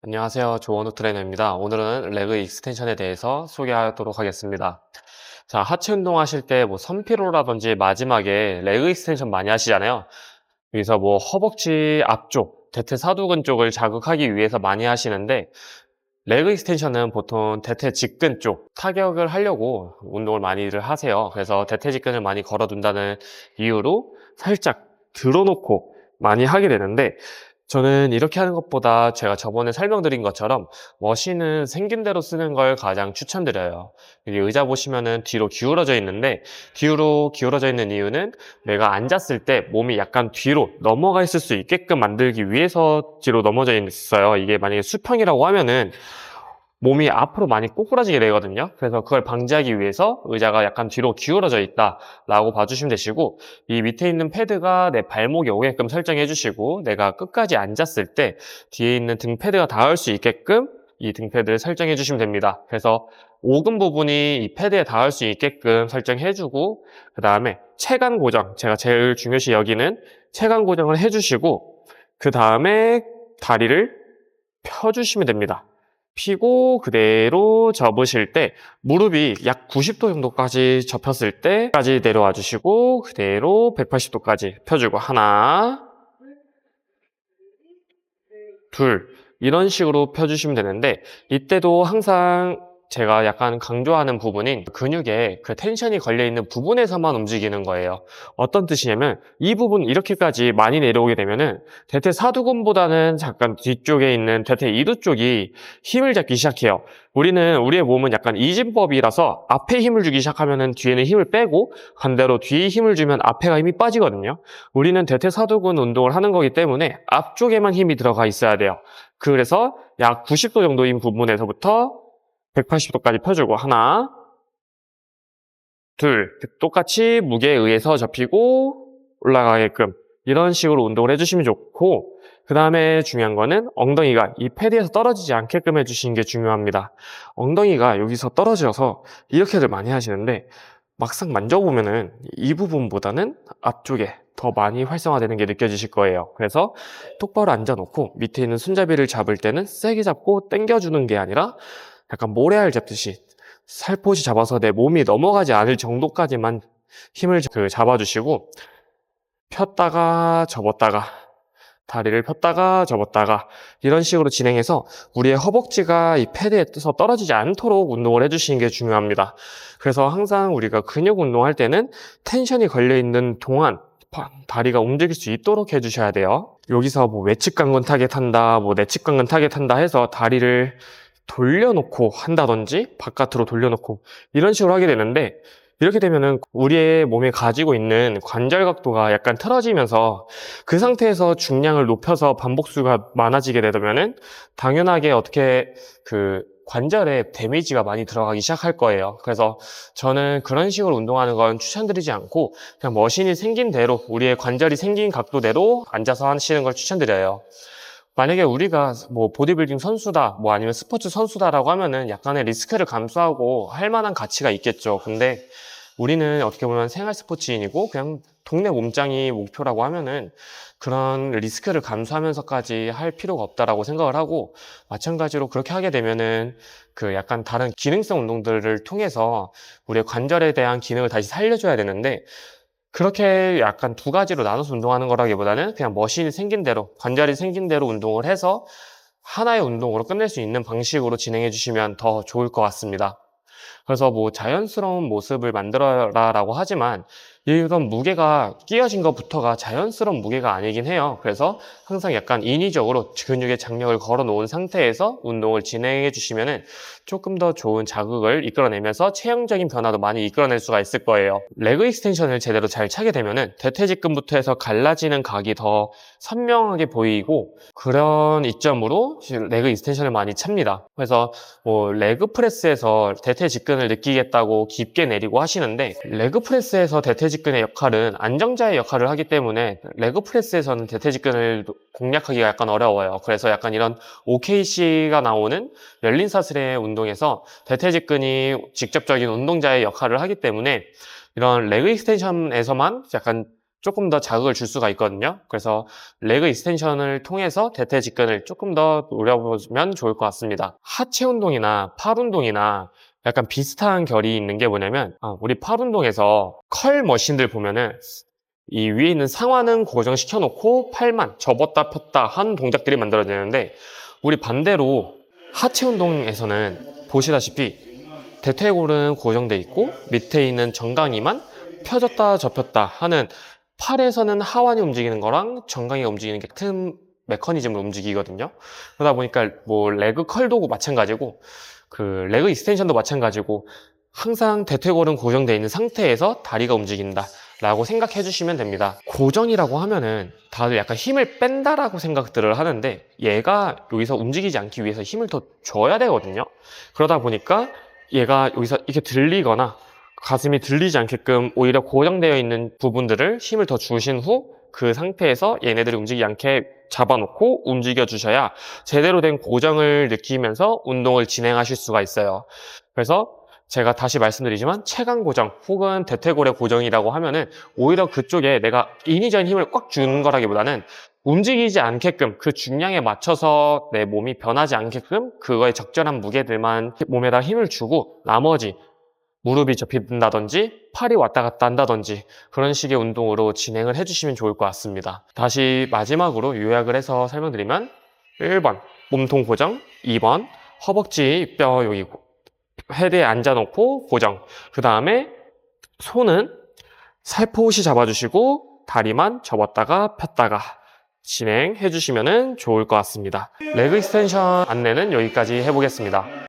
안녕하세요. 조원우 트레이너입니다. 오늘은 레그 익스텐션에 대해서 소개하도록 하겠습니다. 자, 하체 운동 하실 때 뭐 선피로라든지 마지막에 레그 익스텐션 많이 하시잖아요. 여기서 뭐 허벅지 앞쪽, 대퇴사두근 쪽을 자극하기 위해서 많이 하시는데 레그 익스텐션은 보통 대퇴직근 쪽 타격을 하려고 운동을 많이들 하세요. 그래서 대퇴직근을 많이 걸어둔다는 이유로 살짝 들어놓고 많이 하게 되는데 저는 이렇게 하는 것보다 제가 저번에 설명드린 것처럼 머신은 생긴 대로 쓰는 걸 가장 추천드려요. 여기 의자 보시면은 뒤로 기울어져 있는데 뒤로 기울어져 있는 이유는 내가 앉았을 때 몸이 약간 뒤로 넘어가 있을 수 있게끔 만들기 위해서 뒤로 넘어져 있어요. 이게 만약에 수평이라고 하면은 몸이 앞으로 많이 꼬꾸라지게 되거든요. 그래서 그걸 방지하기 위해서 의자가 약간 뒤로 기울어져 있다라고 봐주시면 되시고, 이 밑에 있는 패드가 내 발목에 오게끔 설정해 주시고, 내가 끝까지 앉았을 때 뒤에 있는 등 패드가 닿을 수 있게끔 이 등 패드를 설정해 주시면 됩니다. 그래서 오금 부분이 이 패드에 닿을 수 있게끔 설정해 주고, 그 다음에 체간 고정, 제가 제일 중요시 여기는 체간 고정을 해 주시고, 그 다음에 다리를 펴주시면 됩니다. 피고 그대로 접으실 때 무릎이 약 90도 정도까지 접혔을 때까지 내려와 주시고 그대로 180도까지 펴주고 하나, 둘 이런 식으로 펴주시면 되는데 이때도 항상 제가 약간 강조하는 부분인 근육에 그 텐션이 걸려있는 부분에서만 움직이는 거예요. 어떤 뜻이냐면 이 부분 이렇게까지 많이 내려오게 되면은 대퇴사두근보다는 잠깐 뒤쪽에 있는 대퇴이두 쪽이 힘을 잡기 시작해요. 우리의 몸은 약간 이진법이라서 앞에 힘을 주기 시작하면은 뒤에는 힘을 빼고 반대로 뒤에 힘을 주면 앞에가 힘이 빠지거든요. 우리는 대퇴사두근 운동을 하는 거기 때문에 앞쪽에만 힘이 들어가 있어야 돼요. 그래서 약 90도 정도인 부분에서부터 180도까지 펴주고 하나, 둘, 똑같이 무게에 의해서 접히고 올라가게끔 이런 식으로 운동을 해주시면 좋고 그 다음에 중요한 거는 엉덩이가 이 패드에서 떨어지지 않게끔 해주시는 게 중요합니다. 엉덩이가 여기서 떨어져서 이렇게들 많이 하시는데 막상 만져보면은 이 부분보다는 앞쪽에 더 많이 활성화되는 게 느껴지실 거예요. 그래서 똑바로 앉아놓고 밑에 있는 손잡이를 잡을 때는 세게 잡고 당겨주는 게 아니라 약간 모래알 잡듯이 살포시 잡아서 내 몸이 넘어가지 않을 정도까지만 힘을 잡아주시고 폈다가 접었다가 다리를 폈다가 접었다가 이런 식으로 진행해서 우리의 허벅지가 이 패드에 떠서 떨어지지 않도록 운동을 해주시는 게 중요합니다. 그래서 항상 우리가 근육 운동할 때는 텐션이 걸려있는 동안 다리가 움직일 수 있도록 해주셔야 돼요. 여기서 뭐 외측 강근 타겟한다, 뭐 내측 강근 타겟한다 해서 다리를 돌려놓고 한다든지 바깥으로 돌려놓고 이런 식으로 하게 되는데 이렇게 되면은 우리의 몸에 가지고 있는 관절 각도가 약간 틀어지면서 그 상태에서 중량을 높여서 반복수가 많아지게 되면은 당연하게 어떻게 관절에 데미지가 많이 들어가기 시작할 거예요. 그래서 저는 그런 식으로 운동하는 건 추천드리지 않고 그냥 머신이 생긴 대로 우리의 관절이 생긴 각도대로 앉아서 하시는 걸 추천드려요. 만약에 우리가 뭐 보디빌딩 선수다, 뭐 아니면 스포츠 선수다라고 하면은 약간의 리스크를 감수하고 할 만한 가치가 있겠죠. 근데 우리는 어떻게 보면 생활 스포츠인이고 그냥 동네 몸짱이 목표라고 하면은 그런 리스크를 감수하면서까지 할 필요가 없다라고 생각을 하고 마찬가지로 그렇게 하게 되면은 약간 다른 기능성 운동들을 통해서 우리의 관절에 대한 기능을 다시 살려줘야 되는데 그렇게 약간 두 가지로 나눠서 운동하는 거라기보다는 그냥 머신이 생긴 대로, 관절이 생긴 대로 운동을 해서 하나의 운동으로 끝낼 수 있는 방식으로 진행해 주시면 더 좋을 것 같습니다. 그래서 뭐 자연스러운 모습을 만들어라라고 하지만 이런 무게가 끼어진 것부터가 자연스러운 무게가 아니긴 해요. 그래서 항상 약간 인위적으로 근육의 장력을 걸어 놓은 상태에서 운동을 진행해 주시면은 조금 더 좋은 자극을 이끌어내면서 체형적인 변화도 많이 이끌어낼 수가 있을 거예요. 레그 익스텐션을 제대로 잘 차게 되면은 대퇴직근부터 해서 갈라지는 각이 더 선명하게 보이고 그런 이점으로 레그 익스텐션을 많이 찹니다. 그래서 뭐 레그 프레스에서 대퇴직근을 느끼겠다고 깊게 내리고 하시는데 레그 프레스에서 대퇴직근의 역할은 안정자의 역할을 하기 때문에 레그 프레스에서는 대퇴직근을 공략하기가 약간 어려워요. 그래서 약간 이런 OKC가 나오는 열린 사슬의 운동에서 대퇴직근이 직접적인 운동자의 역할을 하기 때문에 이런 레그 익스텐션에서만 약간 조금 더 자극을 줄 수가 있거든요. 그래서 레그 익스텐션을 통해서 대퇴 직근을 조금 더 노려보면 좋을 것 같습니다. 하체 운동이나 팔 운동이나 약간 비슷한 결이 있는 게 뭐냐면 우리 팔 운동에서 컬 머신들 보면은 이 위에 있는 상완은 고정시켜 놓고 팔만 접었다 폈다 하는 동작들이 만들어지는데, 우리 반대로 하체 운동에서는 보시다시피 대퇴골은 고정돼 있고 밑에 있는 정강이만 펴졌다 접혔다 하는, 팔에서는 하완이 움직이는 거랑 정강이가 움직이는 게 같은 메커니즘으로 움직이거든요. 그러다 보니까 뭐 레그 컬도 마찬가지고 그 레그 익스텐션도 마찬가지고 항상 대퇴골은 고정되어 있는 상태에서 다리가 움직인다 라고 생각해 주시면 됩니다. 고정이라고 하면은 다들 약간 힘을 뺀다라고 생각들을 하는데, 얘가 여기서 움직이지 않기 위해서 힘을 더 줘야 되거든요. 그러다 보니까 얘가 여기서 이렇게 들리거나 가슴이 들리지 않게끔 오히려 고정되어 있는 부분들을 힘을 더 주신 후 그 상태에서 얘네들이 움직이지 않게 잡아놓고 움직여 주셔야 제대로 된 고정을 느끼면서 운동을 진행하실 수가 있어요. 그래서 제가 다시 말씀드리지만 체간 고정 혹은 대퇴골의 고정이라고 하면은 오히려 그쪽에 내가 인위적인 힘을 꽉 주는 거라기보다는 움직이지 않게끔 그 중량에 맞춰서 내 몸이 변하지 않게끔 그거에 적절한 무게들만 몸에다 힘을 주고, 나머지 무릎이 접힌다든지 팔이 왔다 갔다 한다든지 그런 식의 운동으로 진행을 해주시면 좋을 것 같습니다. 다시 마지막으로 요약을 해서 설명드리면 1번 몸통 고정, 2번 허벅지 뼈 여기 헤드에 앉아놓고 고정, 그 다음에 손은 살포시 잡아주시고 다리만 접었다가 폈다가 진행해 주시면 좋을 것 같습니다. 레그 익스텐션 안내는 여기까지 해보겠습니다.